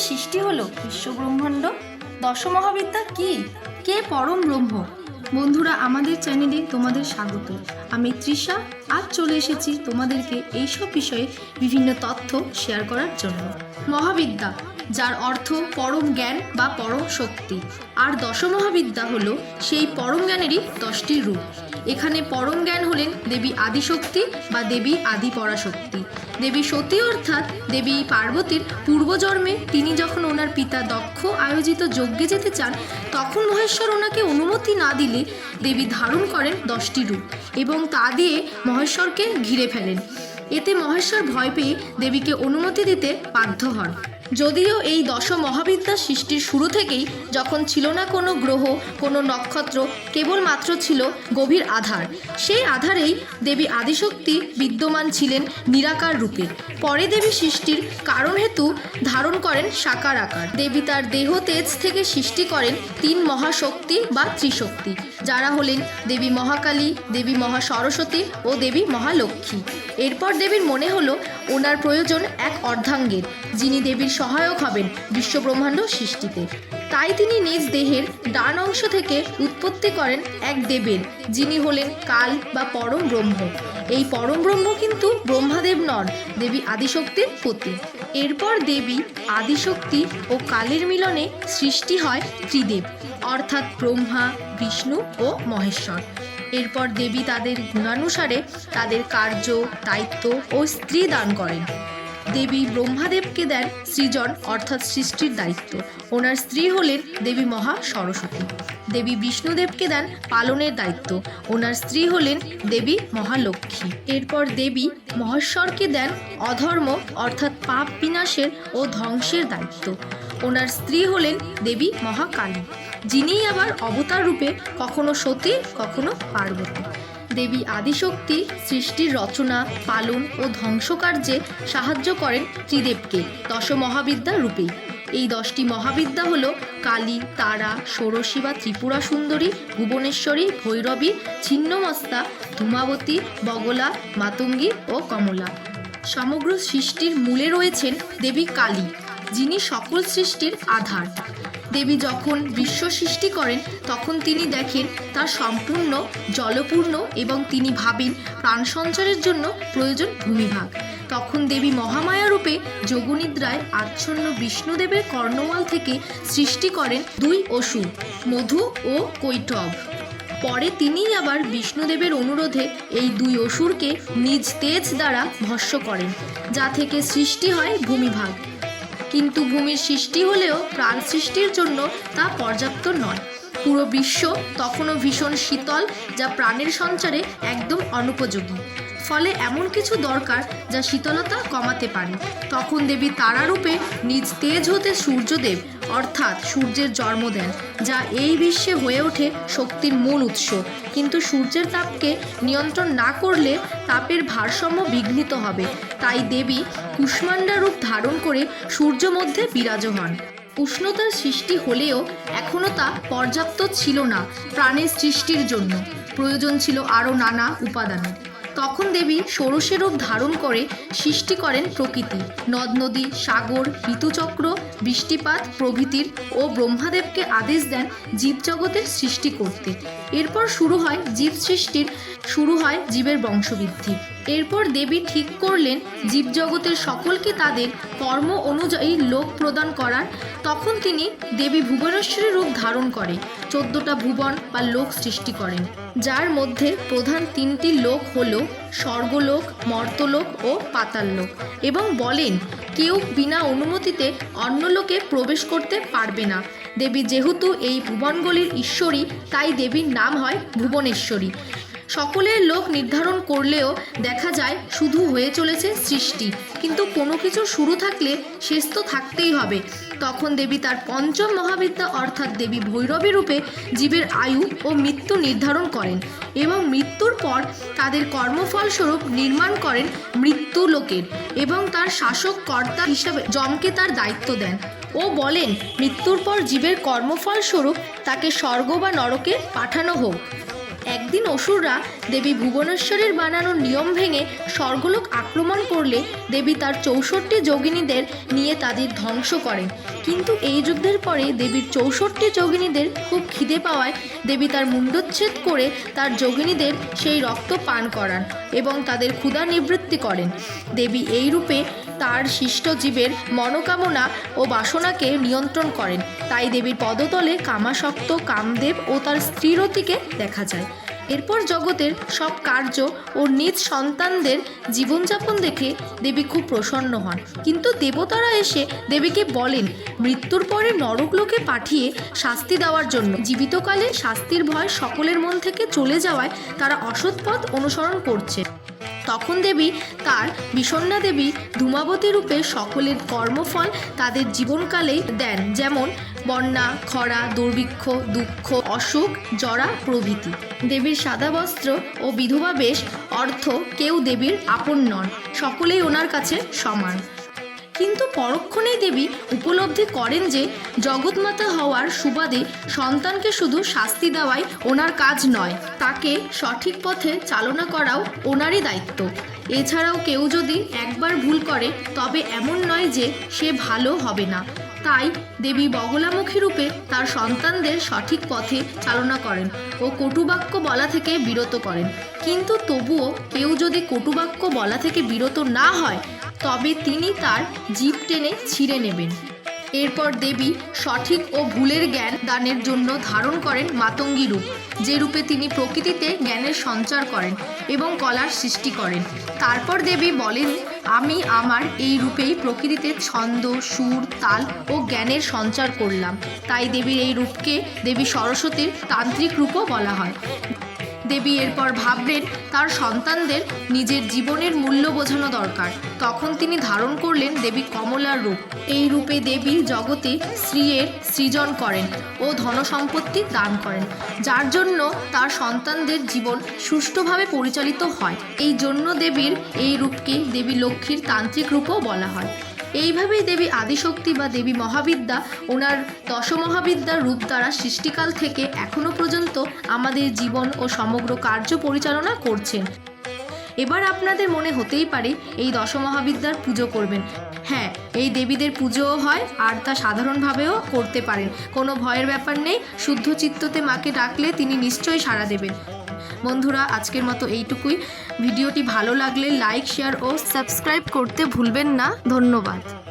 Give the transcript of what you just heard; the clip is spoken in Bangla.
সৃষ্টি হলো বিশ্বব্রহ্মাণ্ড? দশমহাবিদ্যা কি? কে পরম ব্রহ্ম? বন্ধুরা, আমাদের চ্যানেলে তোমাদের স্বাগত। আমি তৃষা। আজ চলে এসেছি তোমাদেরকে এইসব বিষয়ে বিভিন্ন তথ্য শেয়ার করার জন্য। মহাবিদ্যা, যার অর্থ পরম জ্ঞান বা পরম শক্তি, আর দশমহাবিদ্যা হলো সেই পরম জ্ঞানেরই 10টি রূপ। এখানে পরম জ্ঞান হলেন দেবী আদিশক্তি বা দেবী আদি পরাশক্তি। দেবী সতী অর্থাৎ দেবী পার্বতীর পূর্বজন্মে তিনি যখন ওনার পিতা দক্ষ আয়োজিত যজ্ঞে যেতে চান, তখন মহেশ্বর ওনাকে অনুমতি না দিলে দেবী ধারণ করেন 10টি রূপ এবং তা দিয়ে মহেশ্বরকে ঘিরে ফেলেন। এতে মহেশ্বর ভয় পেয়ে দেবীকে অনুমতি দিতে বাধ্য হন। যদিও এই দশ মহাবিদ্যা সৃষ্টির শুরু থেকেই যখন ছিল না কোনো গ্রহ, কোনো নক্ষত্র, কেবলমাত্র ছিল গভীর আধার, সেই আধারেই দেবী আদিশক্তি বিদ্যমান ছিলেন নিরাকার রূপে। পরে দেবী সৃষ্টির কারণ হেতু ধারণ করেন সাকার আকার। দেবী তার দেহ তেজ থেকে সৃষ্টি করেন 3 মহাশক্তি বা ত্রিশক্তি, যারা হলেন দেবী মহাকালী, দেবী মহাসরস্বতী ও দেবী মহালক্ষ্মী। এরপর দেবীর মনে হলো ওনার প্রয়োজন এক অর্ধাঙ্গের, যিনি দেবীর সহায়ক হবেন বিশ্বব্রহ্মাণ্ড সৃষ্টিতে। তাই তিনি নিজ দেহের ডান অংশ থেকে উৎপত্তি করেন এক দেবের, যিনি হলেন কাল বা পরম ব্রহ্ম। এই পরম ব্রহ্ম কিন্তু ব্রহ্মাদেব নন, দেবী আদিশক্তির পতি। এরপর দেবী আদিশক্তি ও কালের মিলনে সৃষ্টি হয় ত্রিদেব, অর্থাৎ ব্রহ্মা, বিষ্ণু ও মহেশ্বর। এরপর দেবী তাদের গুণানুসারে তাদের কার্য, দায়িত্ব ও স্ত্রী দান করেন। দেবী ব্রহ্মাদেবকে দেন সৃজন অর্থাৎ সৃষ্টির দায়িত্ব, ওনার স্ত্রী হলেন দেবী মহা সরস্বতী। দেবী বিষ্ণুদেবকে দেন পালনের দায়িত্ব, ওনার স্ত্রী হলেন দেবী মহালক্ষ্মী। এরপর দেবী মহেশ্বরকে দেন অধর্ম অর্থাৎ পাপ বিনাশের ও ধ্বংসের দায়িত্ব, ওনার স্ত্রী হলেন দেবী মহাকালী, যিনিই আবার অবতার রূপে কখনো সতী, কখনো পার্বতী। দেবী আদিশক্তি সৃষ্টির রচনা, পালন ও ধ্বংসকার্যে সাহায্য করেন ত্রিদেবকে দশমহাবিদ্যা রূপেই। এই 10টি মহাবিদ্যা হল কালী, তারা, ষোড়শী বা ত্রিপুরা সুন্দরী, ভুবনেশ্বরী, ভৈরবী, ছিন্নমস্তা, ধূমাবতী, বগলা, মাতঙ্গী ও কমলা। সমগ্র সৃষ্টির মূলে রয়েছেন দেবী কালী, যিনি সকল সৃষ্টির আধার। দেবী যখন বিশ্ব সৃষ্টি করেন তখন তিনি দেখেন তা সম্পূর্ণ জলপূর্ণ এবং তিনি ভাবেন প্রাণ সঞ্চারের জন্য প্রয়োজন ভূমিভাগ। তখন দেবী মহামায়া রূপে যোগনিদ্রায় আচ্ছন্ন বিষ্ণুদেবের কর্ণমাল থেকে সৃষ্টি করেন 2 অসুর, মধু ও কৈটব। পরে তিনিই আবার বিষ্ণুদেবের অনুরোধে এই 2 অসুরকে নিজ তেজ দ্বারা ভস্ম করেন, যা থেকে সৃষ্টি হয় ভূমিভাগ। কিন্তু ভূমির সৃষ্টি হলেও প্রাণ সৃষ্টির জন্য তা পর্যাপ্ত নয়। পুরো বিশ্ব তখনও ভীষণ শীতল, যা প্রাণের সঞ্চারে একদম অনুপযোগী। ফলে এমন কিছু দরকার যা শীতলতা কমাতে পারে। তখন দেবী তারারূপে নিজ তেজ হতে সূর্যদেব অর্থাৎ সূর্যের জন্ম দেন, যা এই বিশ্বে হয়ে ওঠে শক্তির মূল উৎস। কিন্তু সূর্যের তাপকে নিয়ন্ত্রণ না করলে তাপের ভারসাম্য বিঘ্নিত হবে। তাই দেবী কুষ্মাণ্ডা রূপ ধারণ করে সূর্য মধ্যে বিরাজ হন। উষ্ণতার সৃষ্টি হলেও এখনও তা পর্যাপ্ত ছিল না প্রাণের সৃষ্টির জন্য, প্রয়োজন ছিল আরও নানা উপাদানের। তখন দেবী ষোড়শী রূপ ধারণ করে সৃষ্টি করেন প্রকৃতি, নদ নদী, সাগর, ঋতুচক্র, বৃষ্টিপাত প্রভৃতির ও ব্রহ্মাদেবকে আদেশ দেন জীবজগতের সৃষ্টি করতে। এরপর শুরু হয় জীবের বংশবৃদ্ধি। এরপর দেবী ঠিক করলেন জীবজগতের সকলকে তাদের কর্ম অনুযায়ী লোক প্রদান করার। তখন তিনি দেবী ভুবনেশ্বরী রূপ ধারণ করে 14টা ভুবন বা লোক সৃষ্টি করেন, যার মধ্যে প্রধান 3টি লোক হল স্বর্গলোক, মর্তলোক ও পাতাললোক, এবং বলেন কেউ বিনা অনুমতিতে অন্য লোকে প্রবেশ করতে পারবে না। দেবী যেহেতু এই ভুবনগুলির ঈশ্বরী, তাই দেবীর নাম হয় ভুবনেশ্বরী। সকলের লোক নির্ধারণ করলেও দেখা যায় শুধু হয়ে চলেছে সৃষ্টি, কিন্তু কোনো কিছু শুরু থাকলে শেষ তো থাকতেই হবে। তখন দেবী তার পঞ্চম মহাবিদ্যা অর্থাৎ দেবী ভৈরবী রূপে জীবের আয়ু ও মৃত্যু নির্ধারণ করেন এবং মৃত্যুর পর তাদের কর্মফলস্বরূপ নির্মাণ করেন মৃত্যু লোকের, এবং তার শাসক কর্তা হিসাবে যমকে তার দায়িত্ব দেন ও বলেন মৃত্যুর পর জীবের কর্মফলস্বরূপ তাকে স্বর্গ বা নরকে পাঠানো হোক। একদিন অসুররা দেবী ভুবনেশ্বরীর বানানো নিয়ম ভেঙে স্বর্গলোক আক্রমণ করলে দেবী তার 64 যোগিনীদের নিয়ে তাদের ধ্বংস করেন। কিন্তু এই যুদ্ধের পরে দেবীর 64 যোগিনীদের খুব খিদে পাওয়ায় দেবী তার মুণ্ডচ্ছেদ করে তার যোগিনীদের সেই রক্ত পান করান এবং তাদের ক্ষুধা নিবৃত্তি করেন। দেবী এই রূপে তার শিষ্ট জীবের মনোকামনা ও বাসনাকে নিয়ন্ত্রণ করেন। তাই দেবীর পদতলে কামাসক্ত কামদেব ও তার স্ত্রীরতিকে দেখা যায়। এরপর জগতের সব কার্য ও নিজ সন্তানদের জীবনযাপন দেখে দেবী খুব প্রসন্ন হন। কিন্তু দেবতারা এসে দেবীকে বলেন মৃত্যুর পরে নরকলোকে পাঠিয়ে শাস্তি দেওয়ার জন্য। জীবিতকালে শাস্তির ভয় সকলের মন থেকে চলে যাওয়ায় তারা অসৎ পথ অনুসরণ করছে। তখন দেবী তার বিষণ্ণা দেবী ধূমাবতী রূপে সকলের কর্মফল তাদের জীবনকালেই দেন, যেমন বন্যা, খরা, দুর্ভিক্ষ, দুঃখ, অসুখ, জরা প্রভৃতি। দেবীর সাদা বস্ত্র ও বিধবা বেশ অর্থ কেউ দেবীর আপন নন, সকলেই ওনার কাছে সমান। কিন্তু পরক্ষণেই দেবী উপলব্ধি করেন যে জগৎমাতা হওয়ার সুবাদে সন্তানকে শুধু শাস্তি দেওয়াই ওনার কাজ নয়, তাকে সঠিক পথে চালনা করাও ওনারই দায়িত্ব। এছাড়াও কেউ যদি একবার ভুল করে তবে এমন নয় যে সে ভালো হবে না। তাই দেবী বগলামুখী রূপে তার সন্তানদের সঠিক পথে চালনা করেন ও কটুবাক্য বলা থেকে বিরত করেন। কিন্তু তবুও কেউ যদি কটুবাক্য বলা থেকে বিরত না হয় তবে তিনি তার জিভ টেনে ছিঁড়ে নেবেন। এরপর দেবী সঠিক ও ভুলের জ্ঞান দানের জন্য ধারণ করেন মাতঙ্গী রূপ, যে রূপে তিনি প্রকৃতিতে জ্ঞানের সঞ্চার করেন এবং কলার সৃষ্টি করেন। তারপর দেবী বলেন আমি আমার এই রূপেই প্রকৃতিতে ছন্দ, সুর, তাল ও জ্ঞানের সঞ্চার করলাম। তাই দেবীর এই রূপকে দেবী সরস্বতীর তান্ত্রিক রূপও বলা হয়। দেবী এরপর ভাবলেন তার সন্তানদের নিজের জীবনের মূল্য বোঝানো দরকার। তখন তিনি ধারণ করলেন দেবী কমলার রূপ। এই রূপে দেবী জগতে স্ত্রীর সৃজন করেন ও ধনসম্পত্তি দান করেন, যার জন্য তার সন্তানদের জীবন সুষ্ঠুভাবে পরিচালিত হয়। এই জন্য দেবীর এই রূপকে দেবী লক্ষ্মীর তান্ত্রিক রূপও বলা হয়। এইভাবেই দেবী আদিশক্তি বা দেবী মহাবিদ্যা ওনার দশমহাবিদ্যার রূপ দ্বারা সৃষ্টিকাল থেকে এখনও পর্যন্ত আমাদের জীবন ও সমগ্র কার্য পরিচালনা করছেন। এবার আপনাদের মনে হতেই পারে এই দশমহাবিদ্যার পুজো করবেন। হ্যাঁ, এই দেবীদের পুজোও হয় আর তা সাধারণভাবেও করতে পারেন, কোনো ভয়ের ব্যাপার নেই। শুদ্ধ চিত্ততে মাকে ডাকলে তিনি নিশ্চয়ই সাড়া দেবেন। বন্ধুরা, আজকের মতো এইটুকুই। ভিডিওটি ভালো লাগলে লাইক, শেয়ার ও সাবস্ক্রাইব করতে ভুলবেন না। ধন্যবাদ।